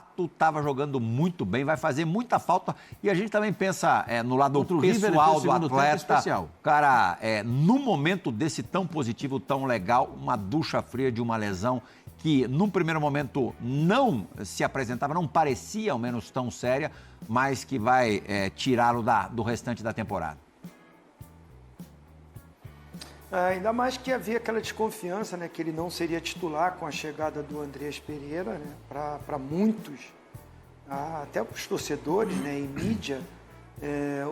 fato estava jogando muito bem, vai fazer muita falta. E a gente também pensa no lado pessoal do atleta. Cara, num momento desse tão positivo, tão legal, uma ducha fria de uma lesão que num primeiro momento não se apresentava, não parecia ao menos tão séria, mas que vai tirá-lo do restante da temporada. Ainda mais que havia aquela desconfiança, né, que ele não seria titular com a chegada do Andreas Pereira, né, para muitos, até para os torcedores, né, e mídia,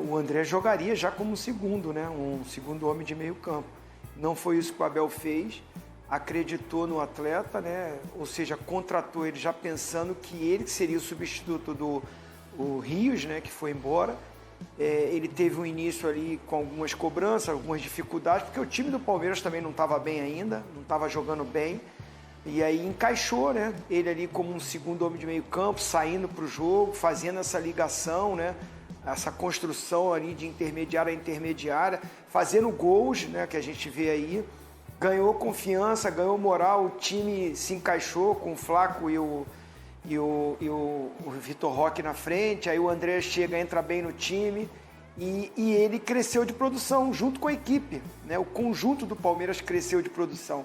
o André jogaria já como segundo, né, um segundo homem de meio campo. Não foi isso que o Abel fez, acreditou no atleta, né, ou seja, contratou ele já pensando que ele seria o substituto do Rios, né, que foi embora. Ele teve um início ali com algumas cobranças, algumas dificuldades, porque o time do Palmeiras também não estava bem ainda, não estava jogando bem, e aí encaixou, né, ele ali como um segundo homem de meio campo, saindo para o jogo, fazendo essa ligação, né, essa construção ali de intermediária a intermediária, fazendo gols, né, que a gente vê aí, ganhou confiança, ganhou moral, o time se encaixou com o Flaco e o Vitor Roque na frente, aí o André chega, entra bem no time e ele cresceu de produção junto com a equipe, né? O conjunto do Palmeiras cresceu de produção.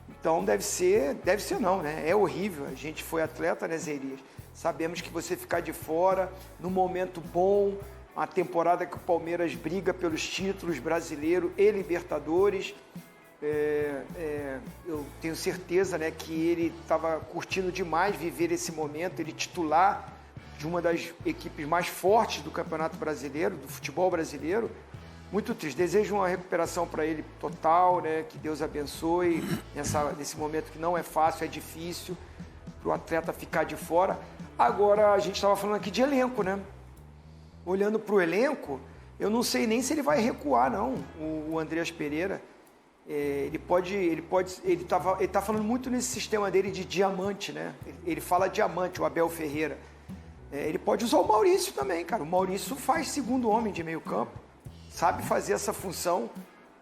Então deve ser não, né? É horrível, a gente foi atleta, né, Zé Elias? Sabemos que você ficar de fora, num momento bom, uma temporada que o Palmeiras briga pelos títulos brasileiro e Libertadores. Eu tenho certeza, né, que ele estava curtindo demais viver esse momento, ele titular de uma das equipes mais fortes do Campeonato Brasileiro, do futebol brasileiro. Muito triste, desejo uma recuperação para ele total, né, que Deus abençoe nesse momento que não é fácil, é difícil para o atleta ficar de fora. Agora, a gente estava falando aqui de elenco, né? Olhando para o elenco, eu não sei nem se ele vai recuar, não, o Andreas Pereira. Ele está falando muito nesse sistema dele de diamante, né? Ele fala diamante, o Abel Ferreira. Ele pode usar o Maurício também, cara. O Maurício faz segundo homem de meio campo. Sabe fazer essa função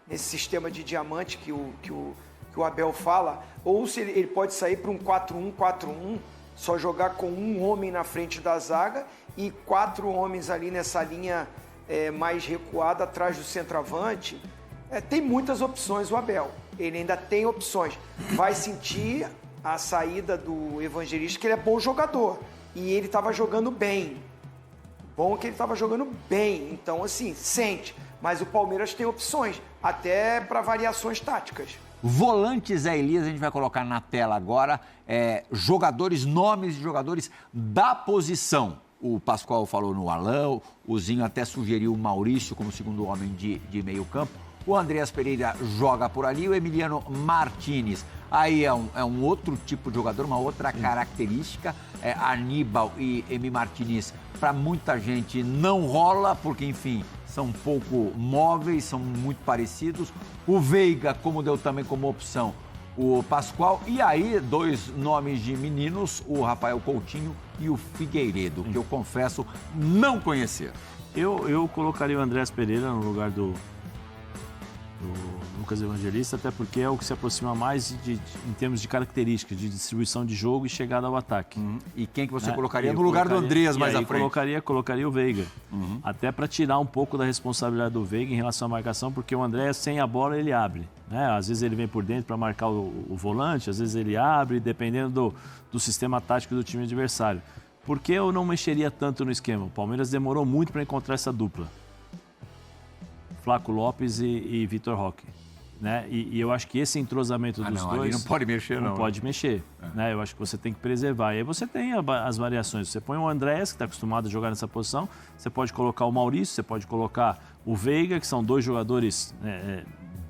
nesse sistema de diamante que o Abel fala. Ou se ele pode sair para um 4-1-4-1, só jogar com um homem na frente da zaga e 4 homens ali nessa linha mais recuada atrás do centroavante. Tem muitas opções o Abel, ele ainda tem opções. Vai sentir a saída do Evangelista, que ele é bom jogador. E ele estava jogando bem. Bom que ele estava jogando bem. Então, assim, sente. Mas o Palmeiras tem opções, até para variações táticas. Volantes, Zé Elias, a gente vai colocar na tela agora, nomes de jogadores da posição. O Pascoal falou no Alain, o Zinho até sugeriu o Maurício como segundo homem de meio campo. O Andreas Pereira joga por ali, o Emiliano Martinez. Aí é um outro tipo de jogador, uma outra característica. Aníbal e Emi Martinez, para muita gente, não rola, porque, enfim, são pouco móveis, são muito parecidos. O Veiga, como deu também como opção, o Pascoal. E aí, 2 nomes de meninos, o Rafael Coutinho e o Figueiredo, que eu confesso não conhecer. Eu colocaria o Andreas Pereira no lugar do Lucas Evangelista, até porque é o que se aproxima mais em termos de características, de distribuição de jogo e chegada ao ataque. E quem que você colocaria no lugar do Andreas mais à frente? Colocaria o Veiga, até para tirar um pouco da responsabilidade do Veiga em relação à marcação, porque o Andreas, sem a bola, ele abre, né? Às vezes ele vem por dentro para marcar o volante, às vezes ele abre, dependendo do sistema tático do time adversário. Por que eu não mexeria tanto no esquema? O Palmeiras demorou muito para encontrar essa dupla. Flaco Lopes e Vitor Roque, né? E eu acho que esse entrosamento dos dois... Ali não pode mexer, não. Não pode mexer, né? Eu acho que você tem que preservar. E aí você tem as variações. Você põe o Andreas, que está acostumado a jogar nessa posição, você pode colocar o Maurício, você pode colocar o Veiga, que são 2 jogadores,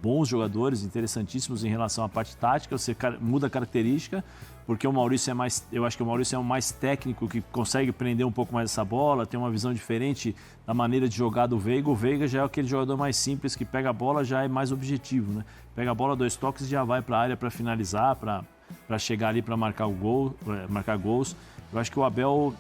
bons jogadores, interessantíssimos em relação à parte tática, você muda a característica, porque o Maurício eu acho que o Maurício é um mais técnico, que consegue prender um pouco mais essa bola, tem uma visão diferente da maneira de jogar do Veiga. O Veiga já é aquele jogador mais simples, que pega a bola, já é mais objetivo, né? Pega a bola, 2 toques e já vai para a área para finalizar, para chegar ali para marcar gols. Eu acho que o Abel,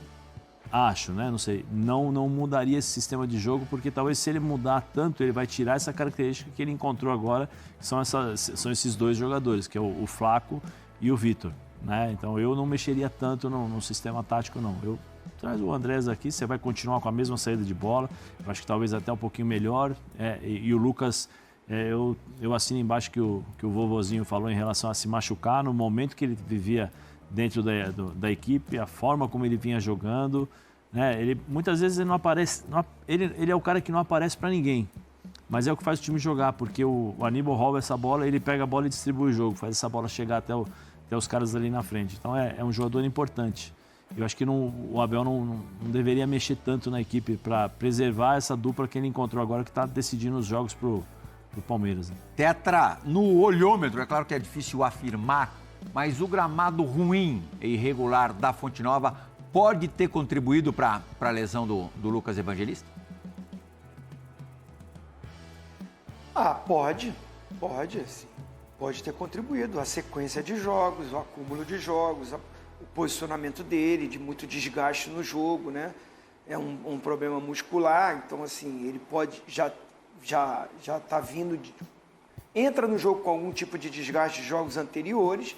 né? Não sei, não mudaria esse sistema de jogo, porque talvez se ele mudar tanto, ele vai tirar essa característica que ele encontrou agora, que são esses 2 jogadores, que é o Flaco e o Vitor. né? Então eu não mexeria tanto no sistema tático, não. Eu traz o Andrés aqui, você vai continuar com a mesma saída de bola, eu acho que talvez até um pouquinho melhor. E o Lucas, eu assino embaixo que o vovozinho falou em relação a se machucar no momento que ele vivia dentro da equipe, a forma como ele vinha jogando, né? Muitas vezes ele não aparece, ele é o cara que não aparece para ninguém, mas é o que faz o time jogar, porque o Aníbal rouba essa bola, ele pega a bola e distribui o jogo, faz essa bola chegar até os caras ali na frente. Então é um jogador importante. Eu acho que o Abel não deveria mexer tanto na equipe para preservar essa dupla que ele encontrou agora, que está decidindo os jogos pro Palmeiras. Né? Tetra, no olhômetro, é claro que é difícil afirmar, mas o gramado ruim e irregular da Fonte Nova pode ter contribuído para a lesão do Lucas Evangelista? Pode, sim. Pode ter contribuído. A sequência de jogos, o acúmulo de jogos, o posicionamento dele, de muito desgaste no jogo, né? É um problema muscular, então assim, ele pode já tá vindo entra no jogo com algum tipo de desgaste de jogos anteriores,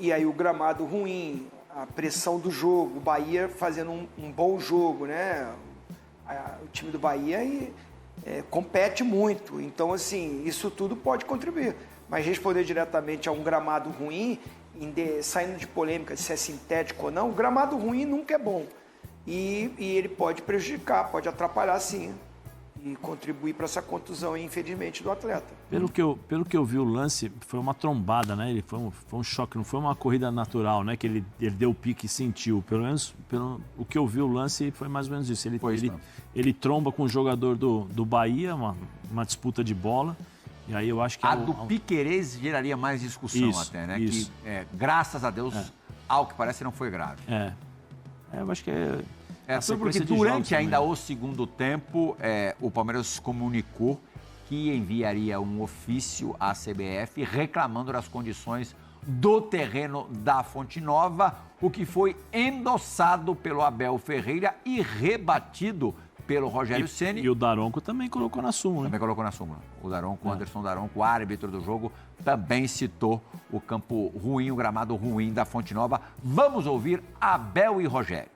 e aí o gramado ruim, a pressão do jogo, o Bahia fazendo um bom jogo, né? O time do Bahia compete muito, então assim, isso tudo pode contribuir. Mas responder diretamente a um gramado ruim, saindo de polêmica se é sintético ou não, o gramado ruim nunca é bom. E ele pode prejudicar, pode atrapalhar sim. E contribuir para essa contusão, infelizmente, do atleta. Pelo que eu vi, o lance foi uma trombada, né? Foi um choque, não foi uma corrida natural, né? Que ele deu o pique e sentiu. Pelo menos, o que eu vi, o lance foi mais ou menos isso. Ele tromba com o jogador do Bahia, uma disputa de bola. E aí eu acho que... do Piquerez geraria mais discussão até, né? Isso. Que, graças a Deus, ao que parece, não foi grave. Eu acho que porque durante ainda o segundo tempo, o Palmeiras comunicou que enviaria um ofício à CBF reclamando das condições do terreno da Fonte Nova, o que foi endossado pelo Abel Ferreira e rebatido pelo Rogério Ceni. E o Daronco também colocou na súmula. Também colocou na súmula. O Daronco, Anderson Daronco, o árbitro do jogo, também citou o campo ruim, o gramado ruim da Fonte Nova. Vamos ouvir Abel e Rogério.